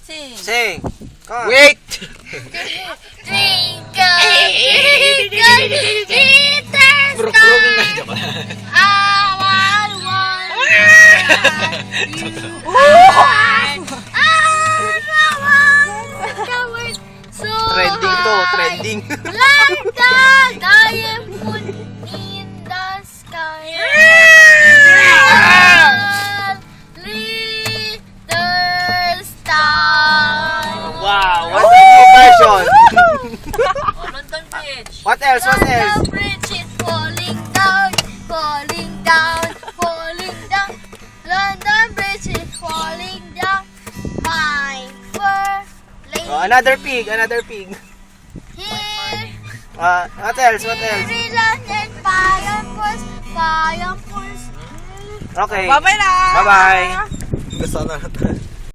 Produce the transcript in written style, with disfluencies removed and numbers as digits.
Sing. Sing. Come on. Wait! Twinkle, twinkle, little Puro-puro na star. joke lang. I want you. So Trending to, high, trending. like the diamond in the sky. Little star. Wow, what's the new version? Oh, London Bridge. What else? What The else? bridge is falling down, falling down, falling down. London Bridge is falling down. My fur lay Oh, another pig, another pig. here. What else? What else? Here and pineapples, pineapples. Okay. Bye-bye na! Bye-bye. Gusto na.